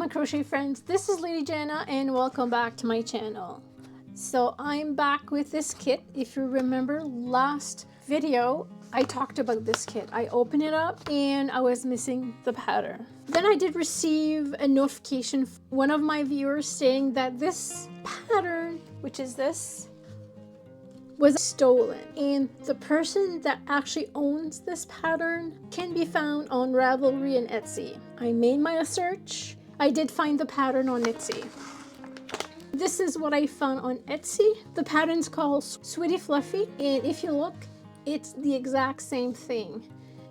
my crochet friends, this is Lady Jana and welcome back to my channel. So I'm back with this kit. If you remember last video, I talked about this kit. I opened it up and I was missing the pattern. Then I did receive a notification from one of my viewers saying that this pattern, which is this, was stolen, and the person that actually owns this pattern can be found on Ravelry and Etsy. I made my search. I did find the pattern on Etsy. This is what I found on Etsy. The pattern's called Sweetie Fluffy, and if you look, it's the exact same thing.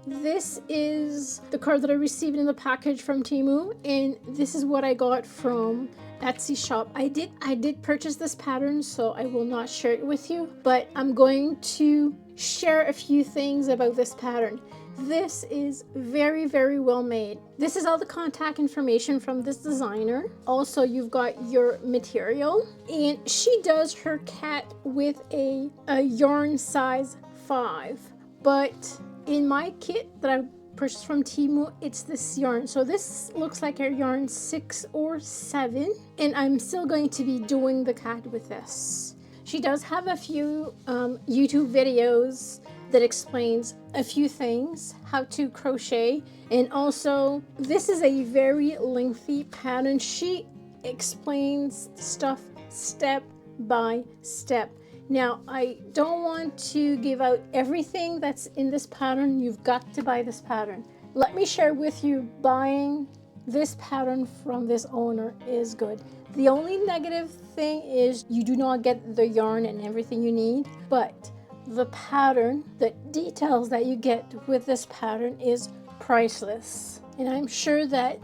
This is the card that I received in the package from Temu, and this is what I got from Etsy shop. I did purchase this pattern, so I will not share it with you, but I'm going to share a few things about this pattern. This is very, very well made. This is all the contact information from this designer. Also, you've got your material, and she does her cat with a yarn size 5, but in my kit that I purchased from Temu, it's this yarn. So this looks like a yarn 6 or 7, and I'm still going to be doing the cat with this. She does have a few YouTube videos that explains a few things, how to crochet, and also this is a very lengthy pattern. She explains stuff step by step. Now, I don't want to give out everything that's in this pattern. You've got to buy this pattern. Let me share with you, buying this pattern from this owner is good. The only negative thing is you do not get the yarn and everything you need, but the pattern, the details that you get with this pattern is priceless. And I'm sure that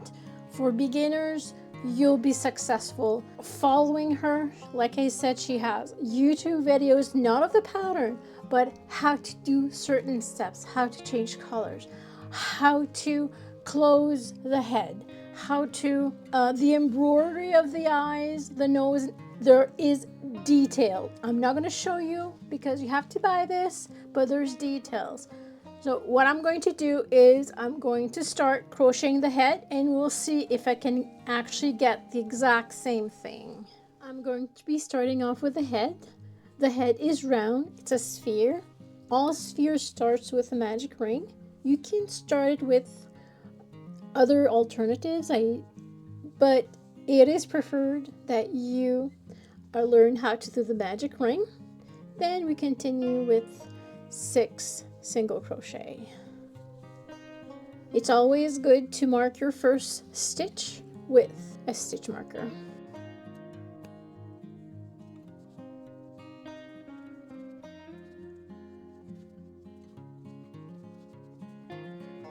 for beginners, you'll be successful following her. Like I said, she has YouTube videos, not of the pattern, but how to do certain steps, how to change colors, how to close the head, how to the embroidery of the eyes, the nose. There is detail. I'm not going to show you because you have to buy this, but there's details. So what I'm going to do is I'm going to start crocheting the head, and we'll see if I can actually get the exact same thing. I'm going to be starting off with the head. The head is round. It's a sphere. All spheres starts with a magic ring. You can start it with other alternatives, but it is preferred that you learn how to do the magic ring. Then we continue with 6 single crochet. It's always good to mark your first stitch with a stitch marker.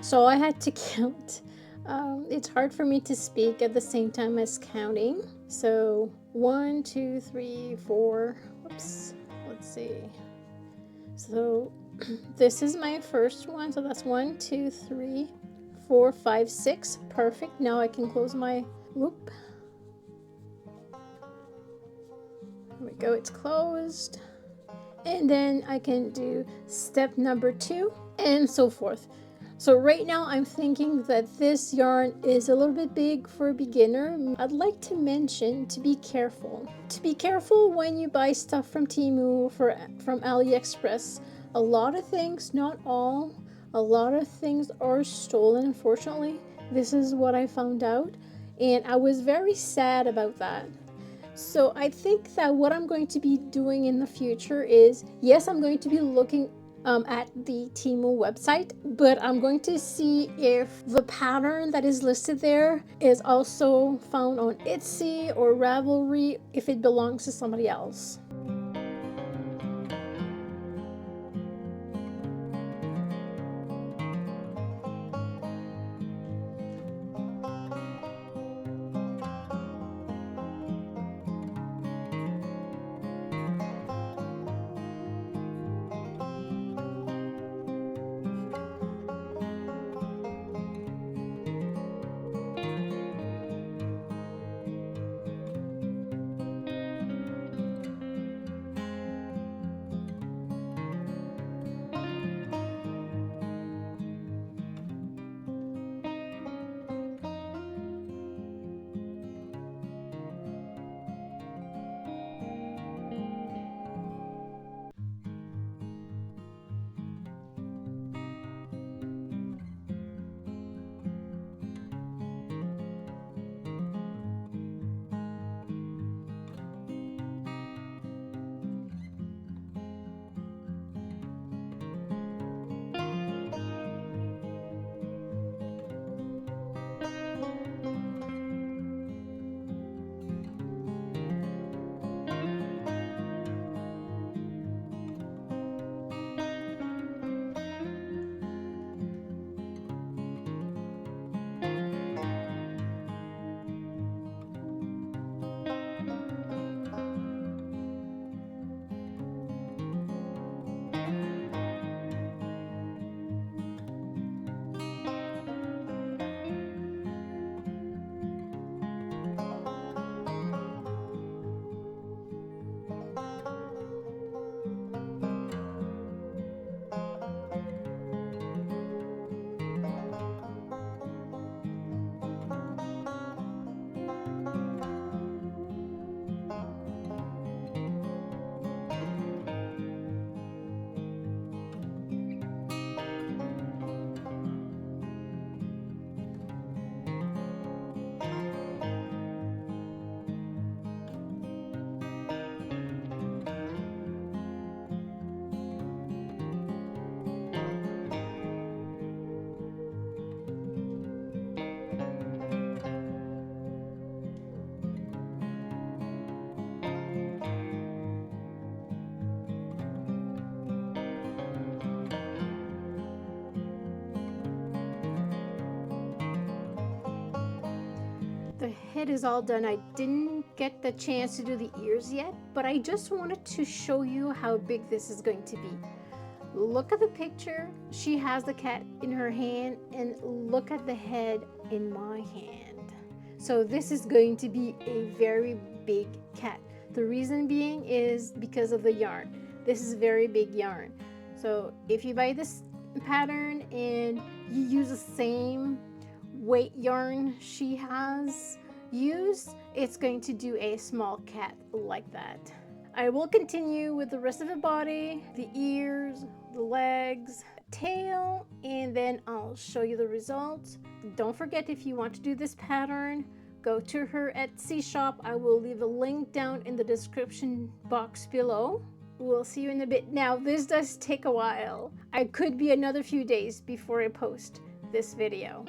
So I had to count. It's hard for me to speak at the same time as counting. So 1, 2, 3, 4. Whoops. Let's see. So this is my first one, so that's 1, 2, 3, 4, 5, 6. Perfect. Now I can close my loop. There we go, it's closed. And then I can do step number 2 and so forth. So right now I'm thinking that this yarn is a little bit big for a beginner. I'd like to mention to be careful. To be careful when you buy stuff from Temu, from AliExpress. A lot of things, not all, a lot of things are stolen, unfortunately. This is what I found out, and I was very sad about that. So I think that what I'm going to be doing in the future is, yes, I'm going to be looking at the Temu website, but I'm going to see if the pattern that is listed there is also found on Etsy or Ravelry, if it belongs to somebody else. head is all done. I didn't get the chance to do the ears yet, but I just wanted to show you how big this is going to be. Look at the picture. She has the cat in her hand, and look at the head in my hand. So this is going to be a very big cat. The reason being is because of the yarn. This is very big yarn. So if you buy this pattern and you use the same weight yarn she has used, it's going to do a small cat like that. I will continue with the rest of the body, the ears, the legs, tail, and then I'll show you the results. Don't forget, if you want to do this pattern, go to her Etsy shop. I will leave a link down in the description box below. We'll see you in a bit. Now, this does take a while. I could be another few days before I post this video.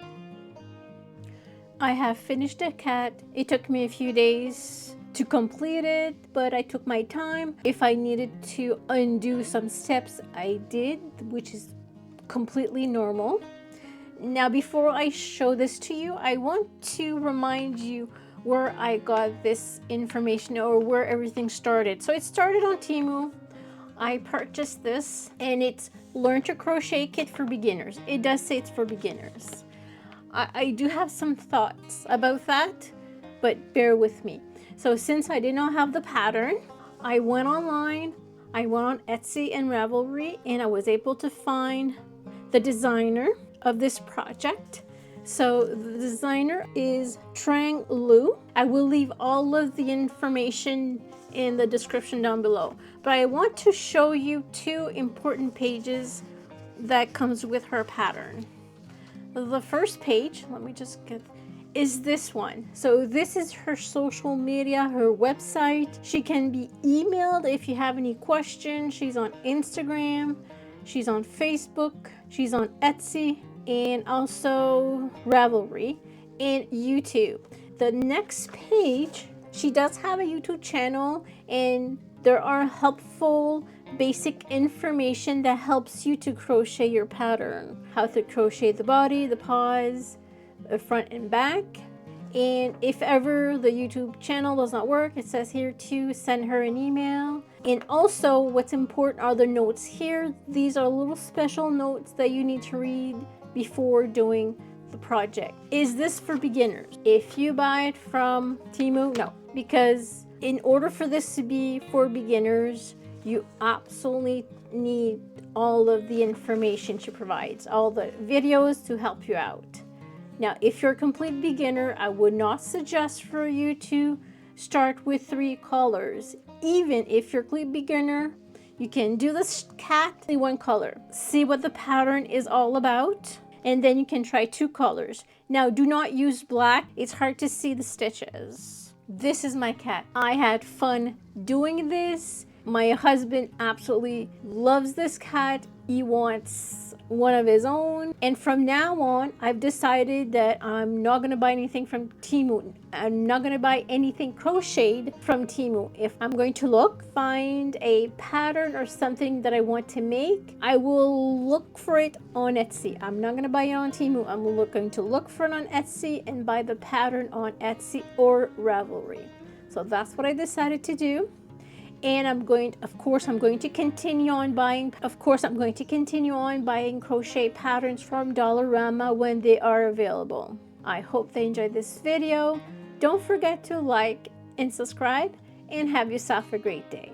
I have finished the cat. It took me a few days to complete it, but I took my time. If I needed to undo some steps, I did, which is completely normal. Now, before I show this to you, I want to remind you where I got this information, or where everything started. So it started on Temu. I purchased this, and it's Learn to Crochet Kit for Beginners. It does say it's for beginners. I do have some thoughts about that, but bear with me. So since I did not have the pattern, I went online, I went on Etsy and Ravelry, and I was able to find the designer of this project. So the designer is trangluu. I will leave all of the information in the description down below, but I want to show you two important pages that comes with her pattern. The first page, let me just get, is this one. So this is her social media, her website. She can be emailed if you have any questions. She's on Instagram, she's on Facebook, she's on Etsy, and also Ravelry and YouTube. The next page, she does have a YouTube channel, and there are helpful basic information that helps you to crochet your pattern. How to crochet the body, the paws, the front and back. And if ever the YouTube channel does not work, it says here to send her an email. And also, what's important are the notes here. These are little special notes that you need to read before doing the project. Is this for beginners? If you buy it from Temu, no, because in order for this to be for beginners, you absolutely need all of the information she provides, all the videos to help you out. Now, if you're a complete beginner, I would not suggest for you to start with 3 colors. Even if you're a complete beginner, you can do this cat in 1 color. See what the pattern is all about, and then you can try 2 colors. Now, do not use black. It's hard to see the stitches. This is my cat. I had fun doing this. My husband absolutely loves this cat. He wants one of his own. And from now on, I've decided that I'm not going to buy anything from Temu. I'm not going to buy anything crocheted from Temu. If I'm going to find a pattern or something that I want to make, I will look for it on Etsy. I'm not going to buy it on Temu. I'm going to look for it on Etsy and buy the pattern on Etsy or Ravelry. So that's what I decided to do. And I'm going to continue on buying crochet patterns from Dollarama when they are available. I hope they enjoyed this video. Don't forget to like and subscribe, and have yourself a great day.